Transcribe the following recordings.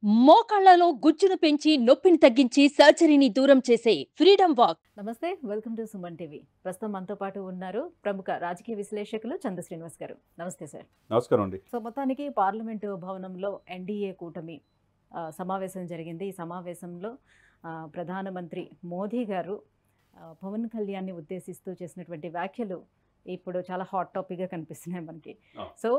మోకాళ్లలో గుజ్జును పెంచి నొప్పిని తగ్గించి సర్జరీని దూరం చేసే ఫ్రీడమ్ వాక్. నమస్తే, వెల్కమ్ టు సుమన్ టీవీ. ప్రస్తుతం మనతో పాటు ఉన్నారు ప్రముఖ రాజకీయ విశ్లేషకులు చంద్ర శ్రీనివాస్ గారు. నమస్తే సార్. నమస్కారం అండి. సో మొత్తానికి పార్లమెంటు భవనంలో ఎన్డీఏ కూటమి సమావేశం జరిగింది. ఈ సమావేశంలో ప్రధానమంత్రి మోదీ గారు పవన్ కళ్యాణ్ని ఉద్దేశిస్తూ చేసినటువంటి వ్యాఖ్యలు ఇప్పుడు చాలా హాట్ టాపిక్గా కనిపిస్తున్నాయి మనకి. సో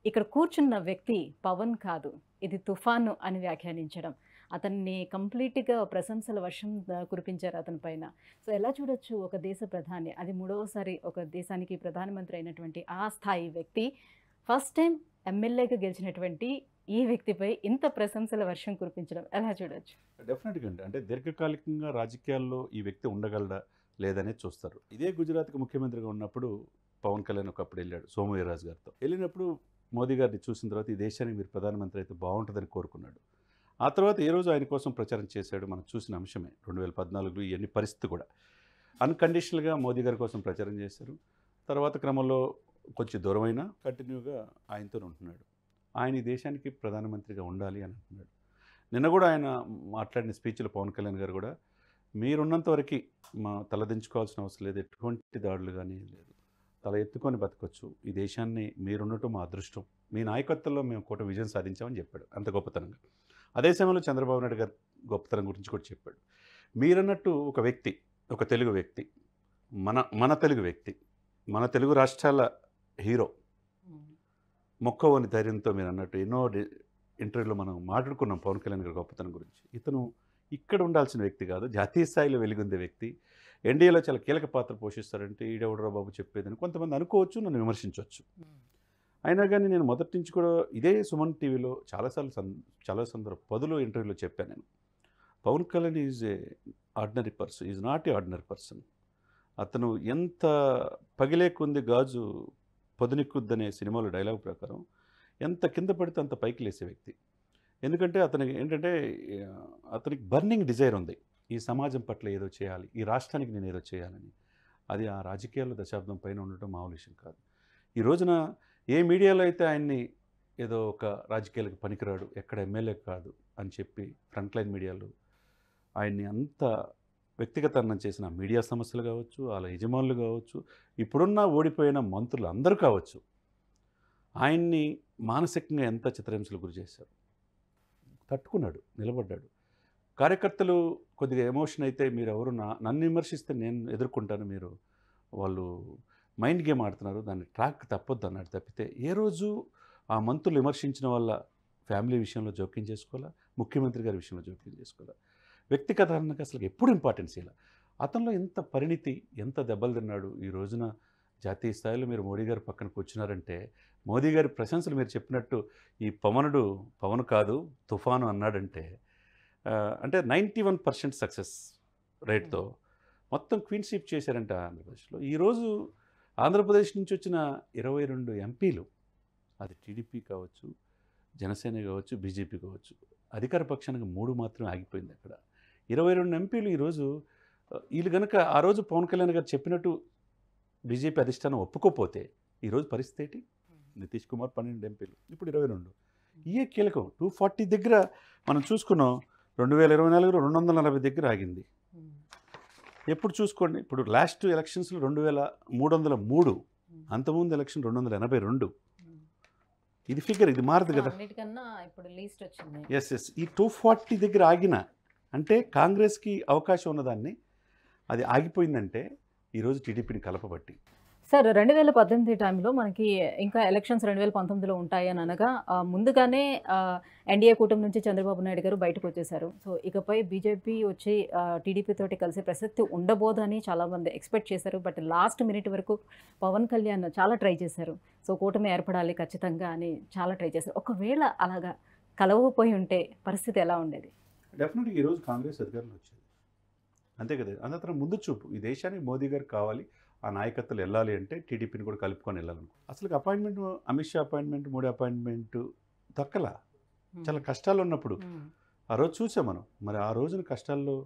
ఇక్కడ కూర్చున్న వ్యక్తి పవన్ కాదు, ఇది తుఫాను అని వ్యాఖ్యానించడం, అతన్ని కంప్లీట్గా ప్రశంసల వర్షం కురిపించారు అతని పైన. సో ఎలా చూడొచ్చు, ఒక దేశ ప్రధాని, అది మూడవసారి ఒక దేశానికి ప్రధానమంత్రి అయినటువంటి ఆ స్థాయి వ్యక్తి, ఫస్ట్ టైం ఎమ్మెల్యేగా గెలిచినటువంటి ఈ వ్యక్తిపై ఇంత ప్రశంసల వర్షం కురిపించడం ఎలా చూడొచ్చు? డెఫినెట్గా అండి. అంటే దీర్ఘకాలికంగా రాజకీయాల్లో ఈ వ్యక్తి ఉండగలడా లేదనేది చూస్తారు. ఇదే గుజరాత్కి ముఖ్యమంత్రిగా ఉన్నప్పుడు పవన్ కళ్యాణ్ ఒకప్పుడు వెళ్ళాడు సోమవీర్రాజు గారితో. వెళ్ళినప్పుడు మోదీ గారిని చూసిన తర్వాత ఈ దేశానికి మీరు ప్రధానమంత్రి అయితే బాగుంటుందని కోరుకున్నాడు. ఆ తర్వాత ఏ రోజు ఆయన కోసం ప్రచారం చేశాడు మనం చూసిన అంశమే. 2014 ఇవన్నీ పరిస్థితి కూడా అన్కండిషనల్గా మోదీ గారి కోసం ప్రచారం చేశారు. తర్వాత క్రమంలో కొంచెం దూరమైనా కంటిన్యూగా ఆయనతో ఉంటున్నాడు. ఆయన ఈ దేశానికి ప్రధానమంత్రిగా ఉండాలి అని అంటున్నాడు. నిన్న కూడా ఆయన మాట్లాడిన స్పీచ్లో పవన్ కళ్యాణ్ గారు కూడా మీరున్నంత వరకు మా తలదించుకోవాల్సిన అవసరం లేదు, ఎటువంటి దాడులు కానీ లేదు, తల ఎత్తుకొని బతకొచ్చు, ఈ దేశాన్ని మీరున్నట్టు మా అదృష్టం, మీ నాయకత్వంలో మేము కూడా విజయం సాధించామని చెప్పాడు అంత గొప్పతనంగా. అదే సమయంలో చంద్రబాబు నాయుడు గారు గొప్పతనం గురించి కూడా చెప్పాడు. మీరన్నట్టు ఒక వ్యక్తి, ఒక తెలుగు వ్యక్తి, మన తెలుగు వ్యక్తి, మన తెలుగు రాష్ట్రాల హీరో, మొక్కవని ధైర్యంతో మీరు అన్నట్టు ఎన్నో ఇంటర్వ్యూలో మనం మాట్లాడుకున్నాం పవన్ కళ్యాణ్ గారి గొప్పతనం గురించి. ఇతను ఇక్కడ ఉండాల్సిన వ్యక్తి కాదు, జాతీయ స్థాయిలో వెలుగొందే వ్యక్తి, ఎన్డీఏలో చాలా కీలక పాత్ర పోషిస్తారంటే ఈడెవడరా బాబు చెప్పేదని కొంతమంది అనుకోవచ్చు, నన్ను విమర్శించవచ్చు. అయినా కానీ నేను మొదటి నుంచి కూడా ఇదే సుమన్ టీవీలో చాలా పదులు ఇంటర్వ్యూలో చెప్పాను నేను. Pawan Kalyan is a ordinary person, is not a ordinary person. అతను ఎంత పగిలే కొంది గాజు పొదునిక్కుద్దనే సినిమాలో డైలాగ్ ప్రకారం ఎంత కింద పడితే అంత పైకి లేసే వ్యక్తి. ఎందుకంటే అతనికి ఏంటంటే అతనికి బర్నింగ్ డిజైర్ ఉంది, ఈ సమాజం పట్ల ఏదో చేయాలి, ఈ రాష్ట్రానికి నేను ఏదో చేయాలని. అది ఆ రాజకీయాల్లో దశాబ్దం పైన ఉండటం మామూలు విషయం కాదు. ఈ రోజున ఏ మీడియాలో అయితే ఆయన్ని ఏదో ఒక రాజకీయాలకు పనికిరాడు, ఎక్కడ ఎమ్మెల్యే కాదు అని చెప్పి ఫ్రంట్ లైన్ మీడియాలో ఆయన్ని అంత వ్యక్తిగతనం చేసిన మీడియా సంస్థలు కావచ్చు, వాళ్ళ యజమానులు కావచ్చు, ఇప్పుడున్న ఓడిపోయిన మంత్రులు అందరూ కావచ్చు, ఆయన్ని మానసికంగా ఎంత చిత్రహింసలు గురి చేశారు. తట్టుకున్నాడు, నిలబడ్డాడు. కార్యకర్తలు కొద్దిగా ఎమోషన్ అయితే మీరు ఎవరు నన్ను విమర్శిస్తే నేను ఎదుర్కొంటాను, మీరు వాళ్ళు మైండ్ గేమ్ ఆడుతున్నారు, దాన్ని ట్రాక్ తప్పొద్దు అన్నాడు. తప్పితే ఏ రోజు ఆ మంత్రులు విమర్శించిన వల్ల ఫ్యామిలీ విషయంలో జోక్యం చేసుకోవాలా, ముఖ్యమంత్రి గారి విషయంలో జోక్యం చేసుకోవాలా, వ్యక్తిగతానికి అసలు ఎప్పుడు ఇంపార్టెన్స్ ఇలా. అతనిలో ఎంత పరిణితి, ఎంత దెబ్బలు తిన్నాడు. ఈ రోజున జాతీయ స్థాయిలో మీరు మోడీ గారి పక్కన కూర్చున్నారంటే, మోదీ గారి ప్రశంసలు మీరు చెప్పినట్టు ఈ పవన్ కాదు తుఫాను అన్నాడంటే, అంటే 91% సక్సెస్ రేట్తో మొత్తం క్వీన్షిప్ చేశారంట ఆంధ్రప్రదేశ్లో. ఈరోజు ఆంధ్రప్రదేశ్ నుంచి వచ్చిన 22 ఎంపీలు, అది టీడీపీ కావచ్చు, జనసేన కావచ్చు, బీజేపీ కావచ్చు, అధికార పక్షానికి 3 మాత్రమే ఆగిపోయింది అక్కడ. 22 ఎంపీలు ఈరోజు వీళ్ళు కనుక ఆ రోజు పవన్ కళ్యాణ్ గారు చెప్పినట్టు బీజేపీ అధిష్టానం ఒప్పుకోపోతే ఈరోజు పరిస్థితి ఏంటి? నితీష్ కుమార్ 12 ఎంపీలు, ఇప్పుడు 22. ఇయే కీలకం. 240 దగ్గర మనం చూసుకున్నాం. 2024లో 240 దగ్గర ఆగింది. ఎప్పుడు చూసుకోండి, ఇప్పుడు లాస్ట్ ఎలక్షన్స్లో 2303, అంతకుముందు ఎలక్షన్ 282. ఇది ఫిగర్, ఇది మారదు కదా. ఎస్ ఈ 240 దగ్గర ఆగిన అంటే కాంగ్రెస్కి అవకాశం ఉన్నదాన్ని అది ఆగిపోయిందంటే ఈరోజు టీడీపీని కలపబట్టి. సార్, 2018 టైంలో మనకి ఇంకా ఎలక్షన్స్ 2019లో ఉంటాయి అని అనగా ముందుగానే ఎన్డీఏ కూటమి నుంచి చంద్రబాబు నాయుడు గారు బయటకు వచ్చేసారు. సో ఇకపై బీజేపీ వచ్చి టీడీపీ తోటి కలిసే ప్రసక్తి ఉండబోదని చాలామంది ఎక్స్పెక్ట్ చేశారు. బట్ లాస్ట్ మినిట్ వరకు పవన్ కళ్యాణ్ చాలా ట్రై చేశారు. సో కూటమి ఏర్పడాలి ఖచ్చితంగా అని చాలా ట్రై చేశారు. ఒకవేళ అలాగా కలవపోయి ఉంటే పరిస్థితి ఎలా ఉండేది? డెఫినెట్గా ఈరోజు కాంగ్రెస్ అధికారంలో వచ్చేది, అంతే కదా. అంతరం ముందు చూపు, ఈ దేశానికి మోదీ గారు కావాలి, ఆ నాయకత్వాలు వెళ్ళాలి అంటే టీడీపీని కూడా కలుపుకొని వెళ్ళాలనుకో. అసలు appointment, Amit Shah appointment, Modi appointment దక్కలా. చాలా కష్టాలు ఉన్నప్పుడు ఆ రోజు చూసాం మనం. మరి ఆ రోజున కష్టాల్లో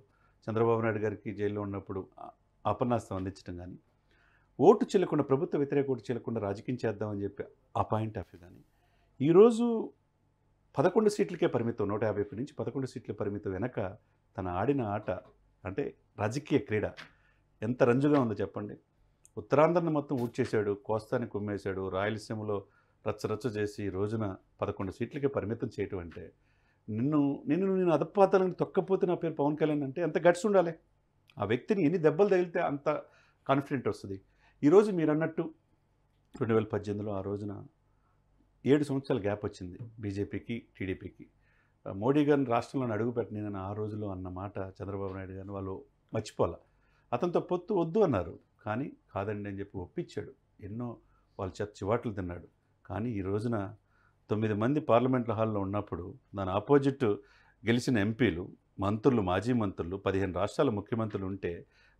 చంద్రబాబు నాయుడు గారికి జైల్లో ఉన్నప్పుడు అపన్నాస్తం అందించడం కానీ, ఓటు చెల్లకుండా, ప్రభుత్వ వ్యతిరేక ఓటు చెల్లకుండా రాజకీయం చేద్దామని చెప్పి ఆ పాయింట్ ఆఫ్ వ్యూ కానీ, ఈరోజు 11 సీట్లకే పరిమితం, 151 నుంచి 11 సీట్ల పరిమితం వెనక తన ఆడిన ఆట అంటే రాజకీయ క్రీడ ఎంత రంజుగా ఉందో చెప్పండి. ఉత్తరాంధ్రను మొత్తం ఊడ్చేశాడు, కోస్తాని కుమ్మేశాడు, రాయలసీమలో రచ్చరచ్చ చేసి ఈ రోజున 11 సీట్లకే పరిమితం చేయటం అంటే నేను అధపాతాలను తొక్కపోతే నా పేరు పవన్ కళ్యాణ్ అంటే ఎంత గట్స్ ఉండాలి. ఆ వ్యక్తిని ఎన్ని దెబ్బలు తగిలితే అంత కాన్ఫిడెంట్ వస్తుంది. ఈరోజు మీరు అన్నట్టు 2018లో ఆ రోజున 7 సంవత్సరాల గ్యాప్ వచ్చింది బీజేపీకి, టీడీపీకి. మోడీ గారిని రాష్ట్రంలో అడుగుపెట్టని ఆ రోజులో అన్న మాట చంద్రబాబు నాయుడు గారిని వాళ్ళు మర్చిపోలే. అతనితో పొత్తు వద్దు అన్నారు, కానీ కాదండి అని చెప్పి ఒప్పించాడు. ఎన్నో వాళ్ళ చేత చివాట్లు తిన్నాడు. కానీ ఈ రోజున 9 మంది పార్లమెంట్ల హాల్లో ఉన్నప్పుడు దాని ఆపోజిట్ గెలిచిన ఎంపీలు, మంత్రులు, మాజీ మంత్రులు, 15 రాష్ట్రాల ముఖ్యమంత్రులు ఉంటే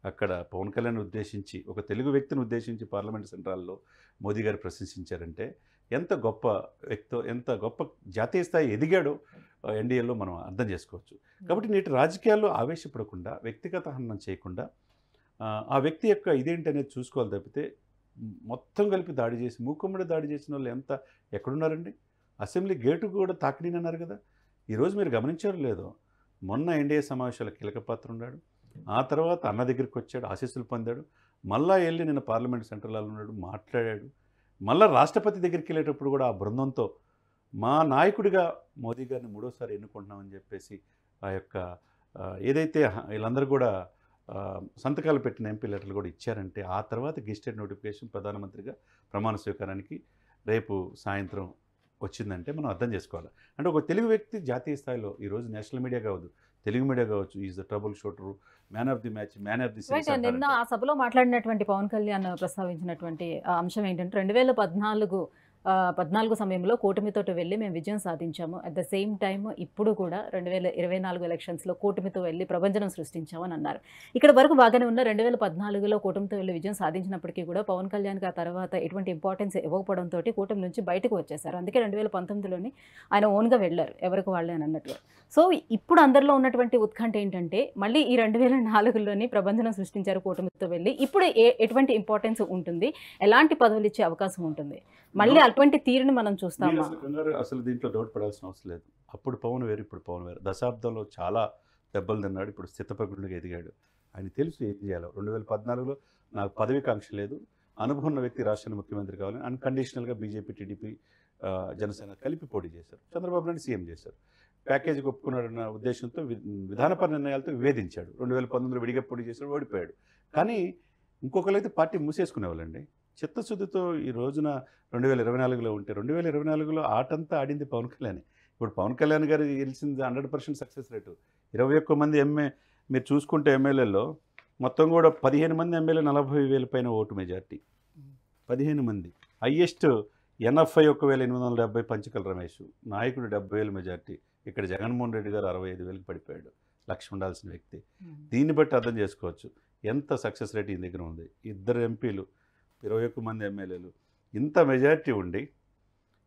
అక్కడ పవన్ కళ్యాణ్ ఉద్దేశించి ఒక తెలుగు వ్యక్తిని ఉద్దేశించి పార్లమెంట్ సెంట్రల్లో మోదీ గారు ప్రశంసించారంటే ఎంత గొప్ప వ్యక్తో, ఎంత గొప్ప జాతీయ స్థాయి ఎదిగాడో ఎన్డీఏలో మనం అర్థం చేసుకోవచ్చు. కాబట్టి నేటి రాజకీయాల్లో ఆవేశపడకుండా, వ్యక్తిగత హననం చేయకుండా ఆ వ్యక్తి యొక్క ఇదేంటి అనేది చూసుకోవాలి తప్పితే మొత్తం కలిపి దాడి చేసి మూకుమ్మడి దాడి చేసిన వాళ్ళు ఎక్కడున్నారండి? అసెంబ్లీ గేటు కూడా తాకిడినన్నారు కదా. ఈరోజు మీరు గమనించారో లేదో, మొన్న ఎన్డీఏ సమావేశాల కీలక పాత్ర ఉన్నాడు. ఆ తర్వాత అన్న దగ్గరికి వచ్చాడు, ఆశీస్సులు పొందాడు. మళ్ళా వెళ్ళి నిన్న పార్లమెంట్ సెంట్రల్లో ఉన్నాడు, మాట్లాడాడు. మళ్ళీ రాష్ట్రపతి దగ్గరికి వెళ్ళేటప్పుడు కూడా ఆ బృందంతో మా నాయకుడిగా మోదీ గారిని 3వ ఎన్నుకుంటున్నామని చెప్పేసి ఆ యొక్క ఏదైతే వీళ్ళందరూ కూడా సంతకాలు పెట్టిన ఎంపీ లెటర్లు కూడా ఇచ్చారంటే ఆ తర్వాత గెజిటెడ్ నోటిఫికేషన్ ప్రధానమంత్రిగా ప్రమాణ స్వీకారానికి రేపు సాయంత్రం వచ్చిందంటే మనం అర్థం చేసుకోవాలి. అంటే ఒక తెలుగు వ్యక్తి జాతీయ స్థాయిలో ఈరోజు నేషనల్ మీడియా కావచ్చు, తెలుగు మీడియా కావచ్చు, is the trouble shooter, man of the match, man of the series. నిన్న ఆ సభలో మాట్లాడినటువంటి పవన్ కళ్యాణ్ ప్రస్తావించినటువంటి అంశం ఏంటంటే 2014 సమయంలో కూటమితోటి వెళ్ళి మేము విజయం సాధించాము. అట్ ద సేమ్ టైం ఇప్పుడు కూడా 2024 ఎలక్షన్స్లో కూటమితో వెళ్ళి ప్రభంజనం సృష్టించామని అన్నారు. ఇక్కడ వరకు బాగానే ఉన్న 2014లో కూటమితో వెళ్ళి విజయం సాధించినప్పటికీ కూడా పవన్ కళ్యాణ్కి ఆ తర్వాత ఎటువంటి ఇంపార్టెన్స్ ఇవ్వకపోవడంతో కూటమి నుంచి బయటకు వచ్చేసారు. అందుకే 2019లోని ఆయన ఓన్గా వెళ్ళారు, ఎవరికి వాళ్ళే అని అన్నట్టుగా. సో ఇప్పుడు అందరిలో ఉన్నటువంటి ఉత్కంఠ ఏంటంటే మళ్ళీ ఈ 2004లోని ప్రభంజనం సృష్టించారు కూటమితో వెళ్ళి. ఇప్పుడు ఎటువంటి ఇంపార్టెన్స్ ఉంటుంది, ఎలాంటి పదవులు ఇచ్చే అవకాశం ఉంటుంది, మళ్ళీ అటువంటి తీరుని మనం చూస్తాము. అసలు దీంట్లో డౌట్ పడాల్సిన అవసరం లేదు. అప్పుడు పవన్ వేరు, ఇప్పుడు పవన్ వేరు. దశాబ్దంలో చాలా దెబ్బలు తిన్నాడు, ఇప్పుడు స్థితప్రజ్ఞుడిగా ఎదిగాడు. ఆయన తెలుసు ఏం చేయాలో. 2014లో నాకు పదవికాంక్ష లేదు, అనుభవం ఉన్న వ్యక్తి రాష్ట్రానికి ముఖ్యమంత్రి కావాలని అన్కండిషనల్గా బీజేపీ, టీడీపీ, జనసేన కలిపి పోటీ చేశారు. చంద్రబాబు నాయుడు సీఎం చేశారు. ప్యాకేజీకి ఒప్పుకున్నాడన్న ఉద్దేశంతో విధానపర నిర్ణయాలతో విభేదించాడు. 2019లో విడిగా పోటీ చేశాడు, ఓడిపోయాడు. కానీ ఇంకొకరైతే పార్టీ మూసేసుకునేవాళ్ళండి. చిత్తశుద్ధితో ఈ రోజున 2024లో ఉంటే 2024లో ఆటంతా ఆడింది పవన్ కళ్యాణ్. ఇప్పుడు పవన్ కళ్యాణ్ గారు గెలిచింది 100% సక్సెస్ రేటు. 21 మంది మీరు చూసుకుంటే ఎమ్మెల్యేలో మొత్తం కూడా 15 మంది ఎమ్మెల్యే 40,000 పైన ఓటు మెజార్టీ. 15 మంది. హయ్యెస్ట్ 81,870 పంచకల్ రమేష్, నాయకుడు 70,000 మెజార్టీ. ఇక్కడ జగన్మోహన్ రెడ్డి గారు 65,000కి పడిపోయాడు, లక్ష ఉండాల్సిన వ్యక్తి. దీన్ని బట్టి అర్థం చేసుకోవచ్చు ఎంత సక్సెస్ రేట్ ఈ దగ్గర ఉంది. 2 ఎంపీలు, 21 మంది ఎమ్మెల్యేలు, ఇంత మెజారిటీ ఉండి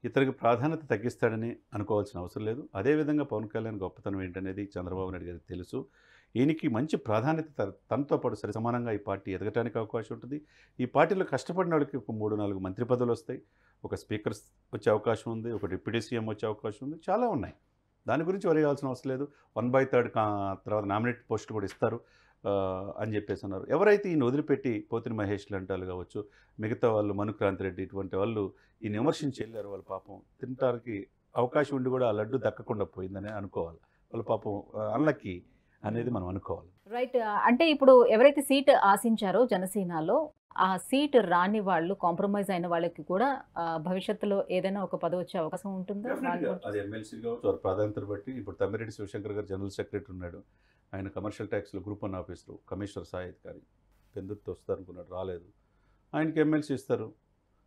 ఇతనికి ప్రాధాన్యత తగ్గిస్తాడని అనుకోవాల్సిన అవసరం లేదు. అదేవిధంగా పవన్ కళ్యాణ్ గొప్పతనం ఏంటనేది చంద్రబాబు నాయుడు గారికి తెలుసు. ఈయనకి మంచి ప్రాధాన్యత తనతో పాటు సరి సమానంగా ఈ పార్టీ ఎదగటానికి అవకాశం ఉంటుంది. ఈ పార్టీలో కష్టపడిన వాళ్ళకి ఒక 3-4 మంత్రి పదవులు వస్తాయి, ఒక స్పీకర్ వచ్చే అవకాశం ఉంది, ఒక డిప్యూటీ సీఎం వచ్చే అవకాశం ఉంది, చాలా ఉన్నాయి. దాని గురించి వరి కావాల్సిన అవసరం లేదు. 1/3 తర్వాత నామినేట్ పోస్ట్ కూడా ఇస్తారు అని చెప్పేసి అన్నారు. ఎవరైతే ఈయన వదిలిపెట్టి పోతిని మహేష్ లాంటి వాళ్ళు కావచ్చు, మిగతా వాళ్ళు మనుక్రాంతి రెడ్డి ఇటువంటి వాళ్ళు ఈయన విమర్శించి వెళ్ళారు. వాళ్ళ పాపం తినటానికి అవకాశం ఉండి కూడా ఆ లడ్డు దక్కకుండా పోయిందని అనుకోవాలి. వాళ్ళ పాపం అన్లక్కీ అనేది మనం అనుకోవాలి. రైట్. అంటే ఇప్పుడు ఎవరైతే సీట్ ఆశించారో జనసేనలో ఆ సీట్ రాని వాళ్ళు, కాంప్రమైజ్ అయిన వాళ్ళకి కూడా భవిష్యత్తులో ఏదైనా ఒక పదవి వచ్చే అవకాశం ఉంటుందా? అది ఎమ్మెల్సీ కావచ్చు, వారి ప్రాధాన్యతను బట్టి. ఇప్పుడు తమ్మిరెడ్డి శివశంకర్ గారు జనరల్ సెక్రటరీ ఉన్నాడు, ఆయన కమర్షియల్ ట్యాక్స్లో గ్రూప్ 1 ఆఫీసరు, కమిషనర్ సాయి అధికారి, పెందుర్తి వస్తారు అనుకున్నాడు, రాలేదు. ఆయనకి ఎమ్మెల్సీ ఇస్తారు.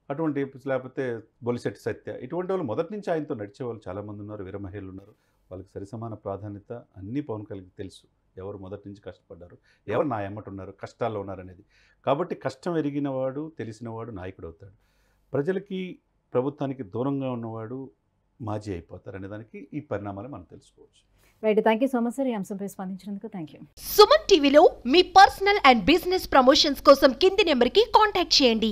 అటువంటి లేకపోతే బొలిశెట్టి సత్య, ఇటువంటి వాళ్ళు మొదటి నుంచి ఆయనతో నడిచే వాళ్ళు చాలామంది ఉన్నారు, వీర మహిళలు ఉన్నారు. వాళ్ళకి సరిసమాన ప్రాధాన్యత అన్నీ పవన్ కళ్యాణ్కి తెలుసు. ఎవరు మొదటి నుంచి కష్టపడ్డారు, ఎవరు నా ఎమ్మటి ఉన్నారు, కష్టాల్లో ఉన్నారనేది. కాబట్టి కష్టం ఎరిగినవాడు, తెలిసినవాడు నాయకుడు అవుతాడు. ప్రజలకి, ప్రభుత్వానికి దూరంగా ఉన్నవాడు మాజీ అయిపోతారు అనే దానికి ఈ పరిణామాలు మనం తెలుసుకోవచ్చు. Right. Thank you so much sir, ఈ అంశంపై స్పందించినందుకు థ్యాంక్ యూ. సుమన్ టీవీలో మీ పర్సనల్ అండ్ బిజినెస్ ప్రమోషన్స్ కోసం కింది నెంబర్కి కాంటాక్ట్ చేయండి.